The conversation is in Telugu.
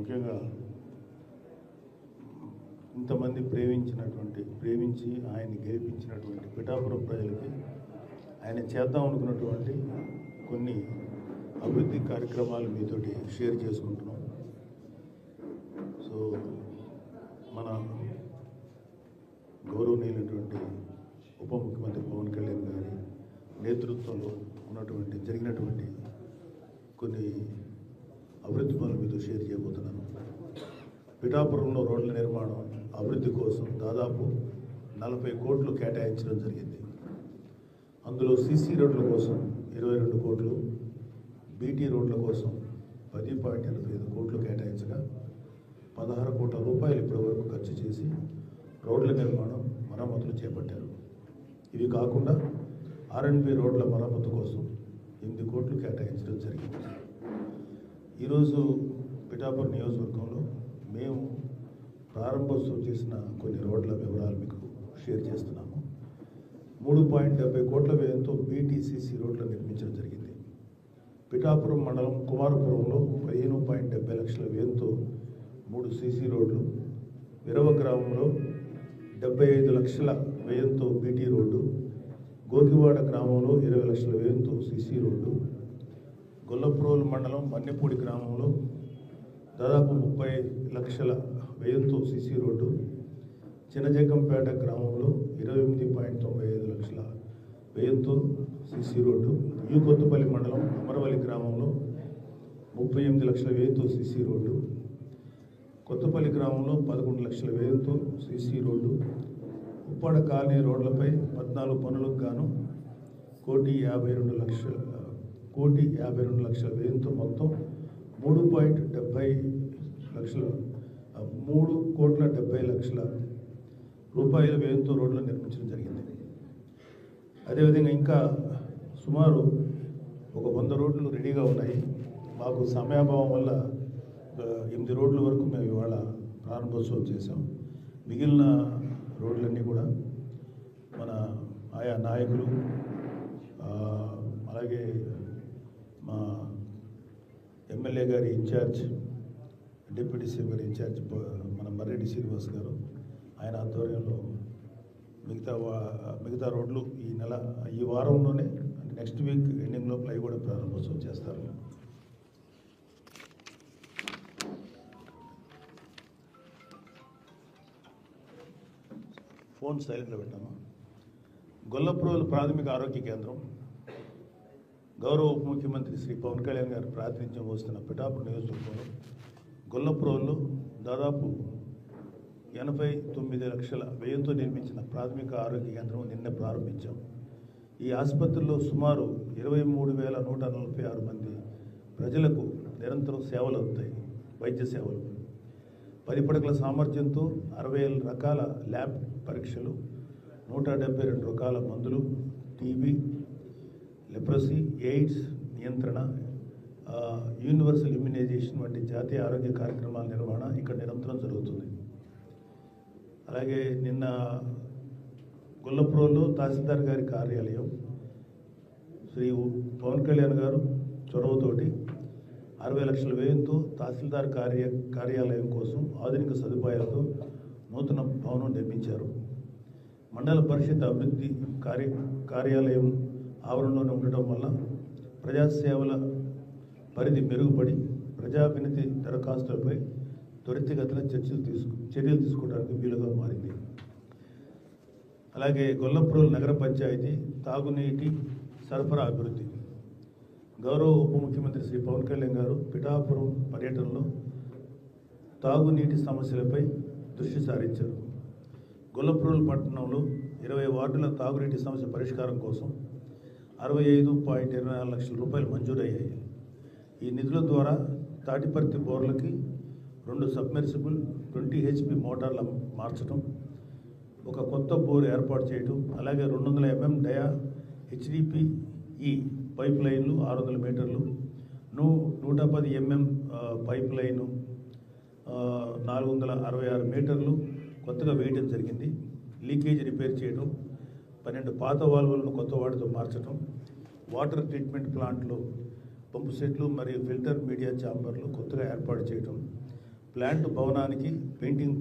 ముఖ్యంగా ఇంతమంది ప్రేమించి ఆయన్ని గెలిపించినటువంటి పిఠాపురం ప్రజలకి ఆయన చేద్దాం అనుకున్నటువంటి కొన్ని అభివృద్ధి కార్యక్రమాలు మీతోటి షేర్ చేసుకుంటున్నాం. సో మన గౌరవనీయులైనటువంటి ఉప ముఖ్యమంత్రి పవన్ కళ్యాణ్ గారి నేతృత్వంలో జరిగినటువంటి కొన్ని అభివృద్ధి పనులు మీతో షేర్ చేయబోతున్నాను. పిఠాపురంలో రోడ్ల నిర్మాణం అభివృద్ధి కోసం దాదాపు 40 కోట్లు కేటాయించడం జరిగింది. అందులో సీసీ రోడ్ల కోసం 22 కోట్లు, బీటీ రోడ్ల కోసం 10.85 కోట్లు కేటాయించగా 16 కోట్ల రూపాయలు ఇప్పటివరకు ఖర్చు చేసి రోడ్ల నిర్మాణం మరమ్మతులు చేపట్టారు. ఇవి కాకుండా ఆర్ఎండ్బి రోడ్ల మరమ్మతు కోసం 8 కోట్లు కేటాయించడం జరిగింది. ఈరోజు పిఠాపురం నియోజకవర్గంలో మేము ప్రారంభోత్సవం చేసిన కొన్ని రోడ్ల వివరాలు మీకు షేర్ చేస్తున్నాము. 3.70 కోట్ల వ్యయంతో బీటీసీసీ రోడ్లు నిర్మించడం జరిగింది. పిఠాపురం మండలం కుమారపురంలో 15.70 లక్షల వ్యయంతో 3 సీసీ రోడ్లు, విరవ గ్రామంలో 75 లక్షల వ్యయంతో బీటీ రోడ్డు, గోకివాడ గ్రామంలో 20 లక్షల వ్యయంతో సీసీ రోడ్డు, గొల్లప్రోలు మండలం మన్నెపూడి గ్రామంలో దాదాపు 30 లక్షల వ్యయంతో సీసీ రోడ్డు, చిన్నజగ్గంపేట గ్రామంలో 28.95 లక్షల వ్యయంతో సీసీ రోడ్డు, కొత్తపల్లి మండలం అమరవల్లి గ్రామంలో 38 లక్షల వ్యయంతో సీసీ రోడ్డు, కొత్తపల్లి గ్రామంలో 11 లక్షల వ్యయంతో సీసీ రోడ్డు, ఉప్పాడ కాలనీ రోడ్లపై 14 పనులకు గాను 1,52 లక్షల వ్యయంతో మొత్తం 3,70 లక్షల రూపాయల వ్యయంతో రోడ్లు నిర్మించడం జరిగింది. అదేవిధంగా ఇంకా సుమారు ఒక 100 రోడ్లు రెడీగా ఉన్నాయి. మాకు సమయాభావం వల్ల 8 రోడ్ల వరకు మేము ఇవాళ ప్రారంభోత్సవం చేశాం. మిగిలిన రోడ్లన్నీ కూడా మన ఆయా నాయకులు, అలాగే మా ఎమ్మెల్యే గారి ఇన్ఛార్జ్, డిప్యూటీ సీఎం గారి ఇన్ఛార్జ్ మన మర్రెడ్డి శ్రీనివాస్ గారు, ఆయన ఆధ్వర్యంలో మిగతా రోడ్లు ఈ వారంలోనే, నెక్స్ట్ వీక్ ఎండింగ్ లోపల అవి కూడా ప్రారంభోత్సవం చేస్తారు. ఫోన్ సైలెంట్లో పెట్టాము. గొల్లప్రోలు ప్రాథమిక ఆరోగ్య కేంద్రం గౌరవ ఉప ముఖ్యమంత్రి శ్రీ పవన్ కళ్యాణ్ గారు ప్రాతినిధ్యం వస్తున్న పిఠాపురం నియోజకవర్గంలో గొల్లప్రోలు దాదాపు 89 లక్షల వ్యయంతో నిర్మించిన ప్రాథమిక ఆరోగ్య కేంద్రం నిన్న ప్రారంభించాం. ఈ ఆసుపత్రిలో సుమారు 23,146 మంది ప్రజలకు నిరంతరం సేవలు అందుతాయి. వైద్య సేవలు 10 పడకల సామర్థ్యంతో 60 రకాల ల్యాబ్ పరీక్షలు, 172 రకాల మందులు, టీబీ, లెప్రసీ, ఎయిడ్స్ నియంత్రణ, యూనివర్సల్ ఇమ్యునైజేషన్ వంటి జాతీయ ఆరోగ్య కార్యక్రమాల నిర్వహణ ఇక్కడ నిరంతరం జరుగుతుంది. అలాగే నిన్న గొల్లప్రోలో తహసీల్దార్ గారి కార్యాలయం శ్రీ పవన్ కళ్యాణ్ గారు చొరవతోటి 60 లక్షల వ్యయంతో తహసీల్దార్ కార్యాలయం కోసం ఆధునిక సదుపాయాలతో నూతన భవనం నిర్మించారు. మండల పరిషత్ అభివృద్ధి కార్యాలయం ఆవరణలోనే ఉండటం వల్ల ప్రజాసేవల పరిధి మెరుగుపడి ప్రజా వినతి దరఖాస్తులపై త్వరితగతిన చర్యలు తీసుకోవడానికి వీలుగా మారింది. అలాగే గొల్లప్రోలు నగర పంచాయతీ తాగునీటి సరఫరా అభివృద్ధి గౌరవ ఉప ముఖ్యమంత్రి శ్రీ పవన్ కళ్యాణ్ గారు పిఠాపురం పర్యటనలో తాగునీటి సమస్యలపై దృష్టి సారించారు. గొల్లప్రోలు పట్టణంలో 20 వార్డుల తాగునీటి సమస్య పరిష్కారం కోసం 65.24 లక్షల రూపాయలు మంజూరయ్యాయి. ఈ నిధుల ద్వారా తాటిపర్తి బోర్లకి 2 సబ్మెర్సిబుల్ 20 HP మోటార్ల మార్చడం, ఒక కొత్త బోర్ ఏర్పాటు చేయడం, అలాగే 200 mm డయా HDPE పైప్ లైన్లు 600 మీటర్లు, 110 mm పైప్ లైను 466 మీటర్లు కొత్తగా వేయడం జరిగింది. లీకేజ్ రిపేర్ చేయడం, 12 పాత వాల్వులను కొత్త వాటితో మార్చడం, వాటర్ ట్రీట్మెంట్ ప్లాంట్లో పంపు సెట్లు మరియు ఫిల్టర్ మీడియా ఛాంబర్లు కొత్తగా ఏర్పాటు చేయడం, ప్లాంట్ భవనానికి పెయింటింగ్